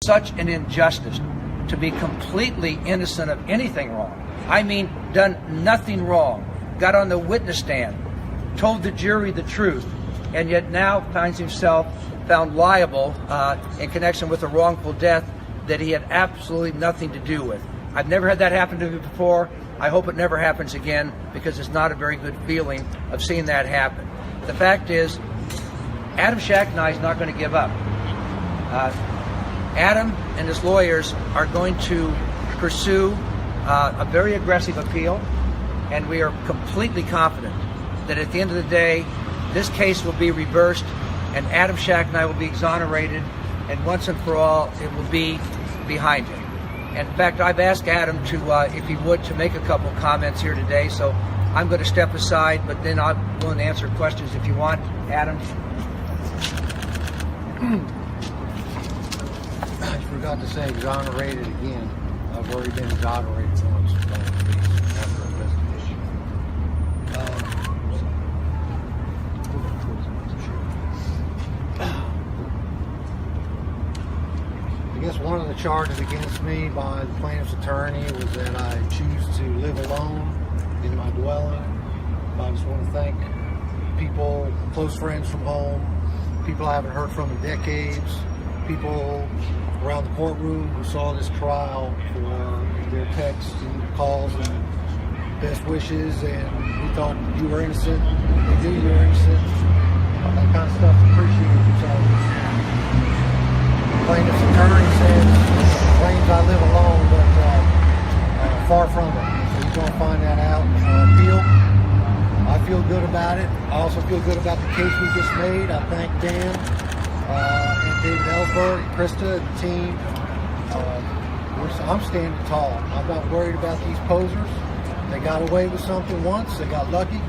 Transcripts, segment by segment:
Such an injustice to be completely innocent of anything wrong. I mean, done nothing wrong, got on the witness stand, told the jury the truth, and yet now finds himself found liable in connection with a wrongful death that he had absolutely nothing to do with. I've never had that happen to me before. I hope it never happens again, because it's not a very good feeling of seeing that happen. The fact is, Adam Shacknai is not going to give up. Adam and his lawyers are going to pursue a very aggressive appeal, and we are completely confident that at the end of the day, this case will be reversed and Adam Shacknai will be exonerated, and once and for all, it will be behind him. And in fact, I've asked Adam to, if he would, to make a couple comments here today, so I'm going to step aside, but then I'm willing to answer questions if you want. Adam? I forgot to say exonerated again. I've already been exonerated once after investigation. I guess one of the charges against me by the plaintiff's attorney was that I choose to live alone in my dwelling. I just want to thank people, close friends from home, people I haven't heard from in decades, people around the courtroom who saw this trial for their texts and calls and best wishes, and who thought you were innocent, they knew you were innocent. That kind of stuff appreciated. So the plaintiff's attorney says claims I live alone, but far from it. So he's going to find that out on appeal. I feel good about it. I also feel good about the case we just made. I thank Dan and David Ellsberg, and Krista, and the team. I'm standing tall. I'm not worried about these posers. They got away with something once. They got lucky.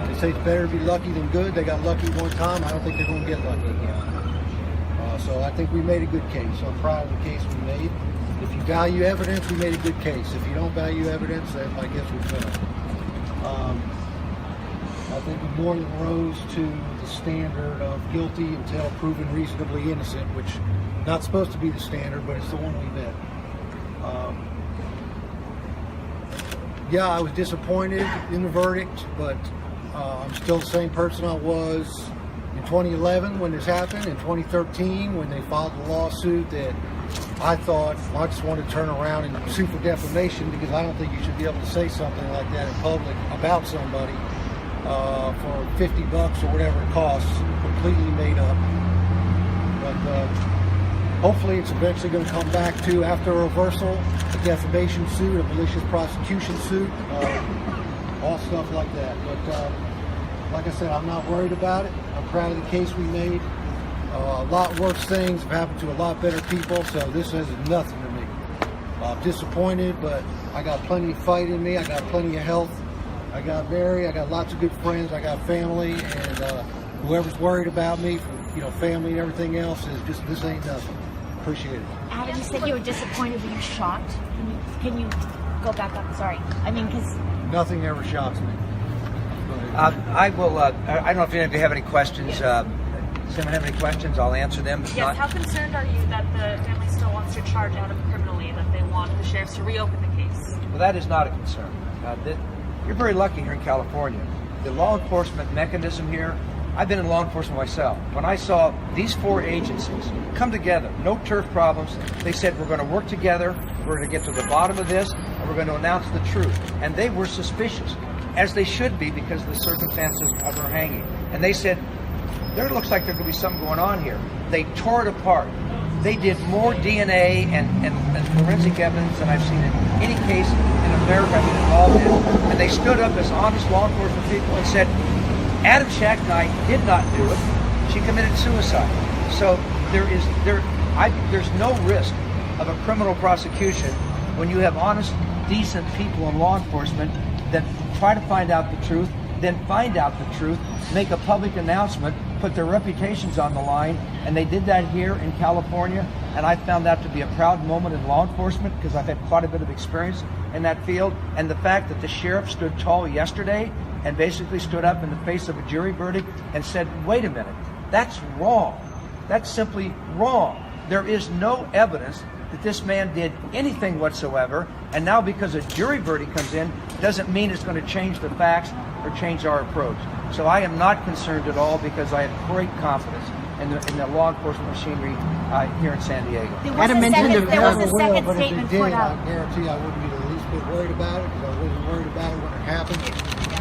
They say it's better to be lucky than good. They got lucky one time. I don't think they're going to get lucky again. So I think we made a good case. I'm proud of the case we made. If you value evidence, we made a good case. If you don't value evidence, then I guess we failed. I think we more than rose to the standard of guilty until proven reasonably innocent, which is not supposed to be the standard, but it's the one we met. Yeah, I was disappointed in the verdict, but I'm still the same person I was in 2011 when this happened, in 2013 when they filed the lawsuit that I thought, well, I just want to turn around and sue for defamation, because I don't think you should be able to say something like that in public about somebody for $50 or whatever it costs, completely made up. But hopefully it's eventually going to come back to, after a reversal, a defamation suit, a malicious prosecution suit, all stuff like that. But like I said, I'm not worried about it. I'm proud of the case we made. A lot worse things have happened to a lot better people, so this is nothing to me. I'm disappointed, but I got plenty of fight in me. I got plenty of health. I got married. I got lots of good friends. I got family, and whoever's worried about me, for, family and everything else, is just, this ain't nothing. Appreciate it. Adam, you said you were disappointed. Were you shocked? Can you go back up? Sorry. I mean, because nothing ever shocks me. I will. I don't know if any of you have any questions. Does anyone have any questions? I'll answer them. If yes. not, How concerned are you that the family still wants to charge Adam criminally, that they want the sheriffs to reopen the case? well, that is not a concern. You're very lucky here in California. The law enforcement mechanism here, I've been in law enforcement myself. When I saw these four agencies come together, no turf problems, they said, we're going to work together, we're going to get to the bottom of this, and we're going to announce the truth. And they were suspicious, as they should be, because of the circumstances of her hanging. And they said, there looks like there could be something going on here. They tore it apart. They did more DNA and forensic evidence than I've seen in any case in America I've been involved in. And they stood up as honest law enforcement people and said, Adam Shacknai did not do it. She committed suicide. So there's no risk of a criminal prosecution when you have honest, decent people in law enforcement that try to find out the truth, then find out the truth, make a public announcement, put their reputations on the line, and they did that here in California, and I found that to be a proud moment in law enforcement because I've had quite a bit of experience in that field. And the fact that the sheriff stood tall yesterday and basically stood up in the face of a jury verdict and said, wait a minute, that's wrong. That's simply wrong. There is no evidence that this man did anything whatsoever, and now because a jury verdict comes in, doesn't mean it's going to change the facts or change our approach. So I am not concerned at all because I have great confidence in the law enforcement machinery here in San Diego. There was a second But if statement it did, put out. I guarantee I wouldn't be the least bit worried about it, because I wasn't worried about it when it happened.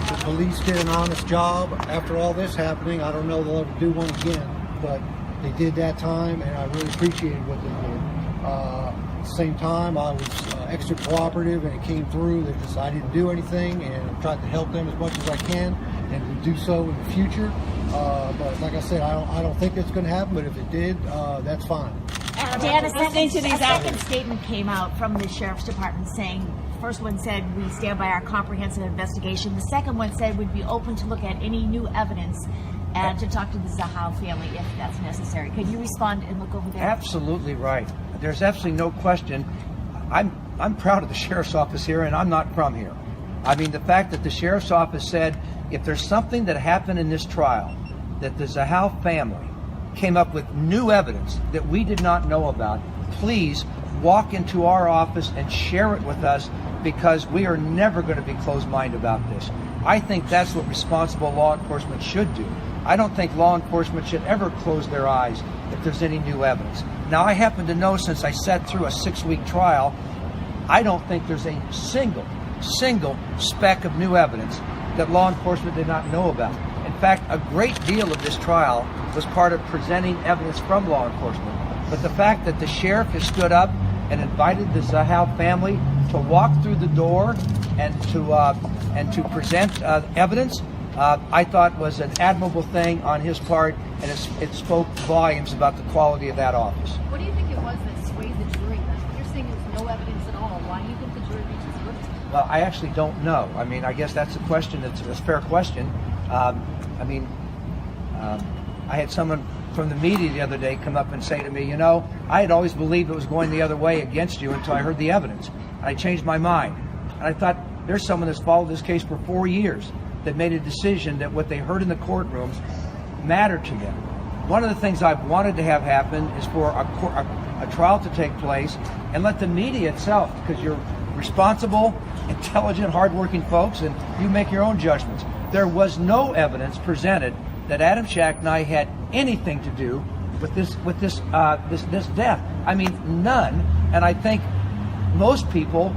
The police did an honest job. After all this happening, I don't know they'll ever do one again, but they did that time, and I really appreciated what they did. At the same time, I was extra cooperative, and it came through that I didn't do anything, and I tried to help them as much as I can, and to do so in the future. But like I said, I don't think it's going to happen, but if it did, that's fine. Dan, a second statement came out from the Sheriff's Department saying, first one said, we stand by our comprehensive investigation. The second one said we'd be open to look at any new evidence and to talk to the Zahau family if that's necessary. Could you respond and look over there? Absolutely right. There's absolutely no question. I'm proud of the Sheriff's Office here, and I'm not from here. I mean, the fact that the Sheriff's Office said if there's something that happened in this trial that the Zahau family came up with new evidence that we did not know about, please walk into our office and share it with us, because we are never going to be closed-minded about this. I think that's what responsible law enforcement should do. I don't think law enforcement should ever close their eyes if there's any new evidence. Now, I happen to know, since I sat through a 6-week trial, I don't think there's a single speck of new evidence that law enforcement did not know about. In fact, a great deal of this trial was part of presenting evidence from law enforcement. But the fact that the sheriff has stood up and invited the Zahau family to walk through the door and to present evidence, I thought was an admirable thing on his part, and it spoke volumes about the quality of that office. What do you think it was that swayed the jury? You're saying there's no evidence at all. Why do you think the jury reaches a verdict? Well, I actually don't know. I mean, I guess that's a question. It's a fair question. I had someone from the media the other day come up and say to me, you know, I had always believed it was going the other way against you until I heard the evidence. I changed my mind. And I thought, there's someone that's followed this case for 4 years that made a decision that what they heard in the courtrooms mattered to them. One of the things I've wanted to have happen is for a trial to take place and let the media itself, because you're responsible, intelligent, hardworking folks, and you make your own judgments. There was no evidence presented that Adam Shacknai had anything to do with this death. I mean, none. And I think most people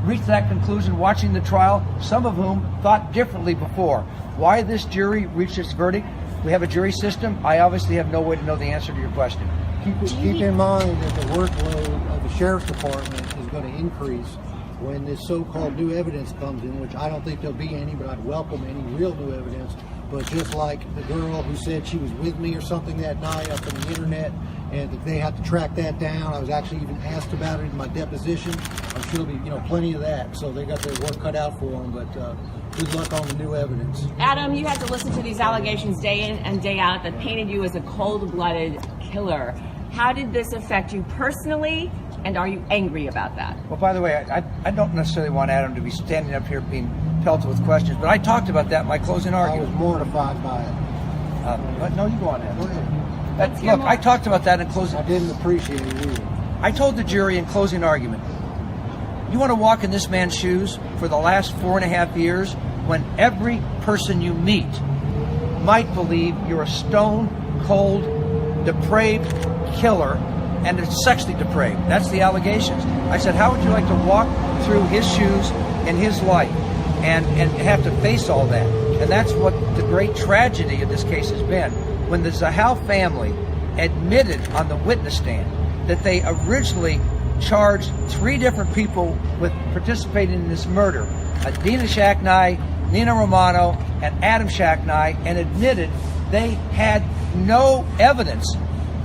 reached that conclusion watching the trial, some of whom thought differently before. Why this jury reached its verdict? We have a jury system. I obviously have no way to know the answer to your question. Keep in mind that the workload of the Sheriff's Department is going to increase when this so-called new evidence comes in, which I don't think there'll be any, but I'd welcome any real new evidence. But just like the girl who said she was with me or something that night up on the internet, and they have to track that down. I was actually even asked about it in my deposition. I'm sure there'll be, plenty of that. So they got their work cut out for them. But good luck on the new evidence. Adam, you had to listen to these allegations day in and day out that painted you as a cold-blooded killer. How did this affect you personally, and are you angry about that? Well, by the way, I don't necessarily want Adam to be standing up here being pelted with questions, but I talked about that in my closing I argument. was mortified by it. But no, you go on, Adam. Go ahead. Look, I talked about that in closing. I didn't appreciate it either. I told the jury in closing argument, you want to walk in this man's shoes for the last 4.5 years when every person you meet might believe you're a stone-cold, depraved killer and it's sexually depraved. That's the allegations. I said, how would you like to walk through his shoes in his life and have to face all that? And that's what the great tragedy of this case has been. When the Zahau family admitted on the witness stand that they originally charged 3 different people with participating in this murder, Dina Shacknai, Nina Romano, and Adam Shacknai, and admitted they had no evidence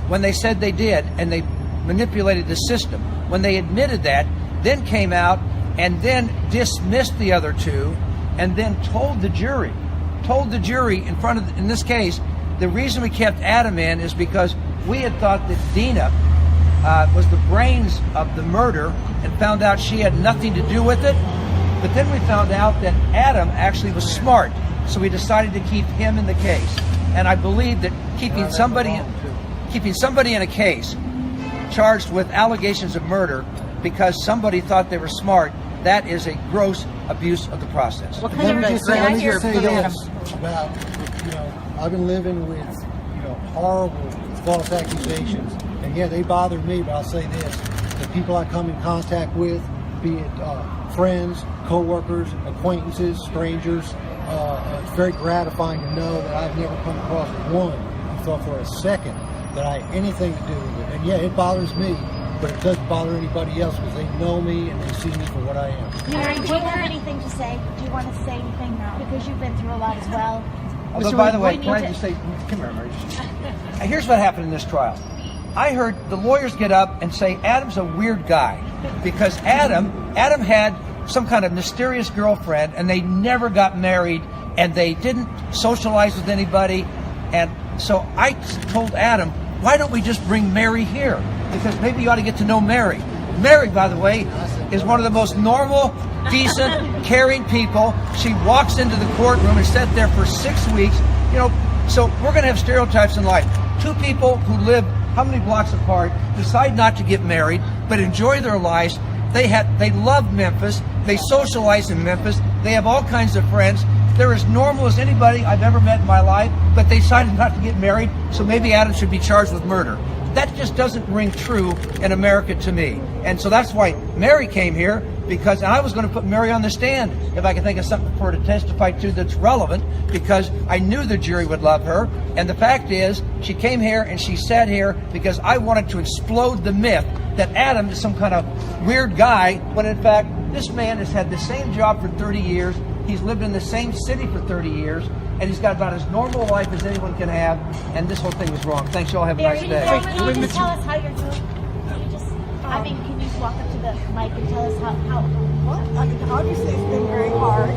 when they said they did, and they manipulated the system. When they admitted that, then came out and then dismissed the other 2, and then told the jury in front of, in this case, the reason we kept Adam in is because we had thought that Dina was the brains of the murder and found out she had nothing to do with it. But then we found out that Adam actually was smart, so we decided to keep him in the case. And I believe that keeping somebody in a case charged with allegations of murder because somebody thought they were smart, that is a gross abuse of the process. What Let kind me of just say, let me just say Adam? this about, I've been living with, horrible false accusations, and yeah, they bother me, but I'll say this, the people I come in contact with, be it friends, co-workers, acquaintances, strangers, it's very gratifying to know that I've never come across one who thought for a second that I had anything to do with it. And yeah, it bothers me, but it doesn't bother anybody else because they know me and they see me for what I am. Mary, do you have anything to say? Do you want to say anything now? Because you've been through a lot as well. Although, by the way, can I just say, come here, Mary. Here's what happened in this trial. I heard the lawyers get up and say Adam's a weird guy because Adam had some kind of mysterious girlfriend and they never got married and they didn't socialize with anybody. And so I told Adam, why don't we just bring Mary here? Because maybe you ought to get to know Mary. Mary, by the way, is one of the most normal, decent, caring people. She walks into the courtroom and sat there for 6 weeks. So we're going to have stereotypes in life. Two people who live how many blocks apart decide not to get married, but enjoy their lives. They love Memphis. They socialize in Memphis. They have all kinds of friends. They're as normal as anybody I've ever met in my life, but they decided not to get married, so maybe Adam should be charged with murder. That just doesn't ring true in America to me. And so that's why Mary came here, because I was going to put Mary on the stand if I could think of something for her to testify to that's relevant, because I knew the jury would love her. And the fact is, she came here and she sat here because I wanted to explode the myth that Adam is some kind of weird guy, when in fact, this man has had the same job for 30 years. He's lived in the same city for 30 years, and he's got about as normal a life as anyone can have, and this whole thing was wrong. Thanks, y'all. Have a nice day. Can you just tell us how you're doing? Can you just, can you just walk up to the mic and tell us how Well, obviously it's been very hard.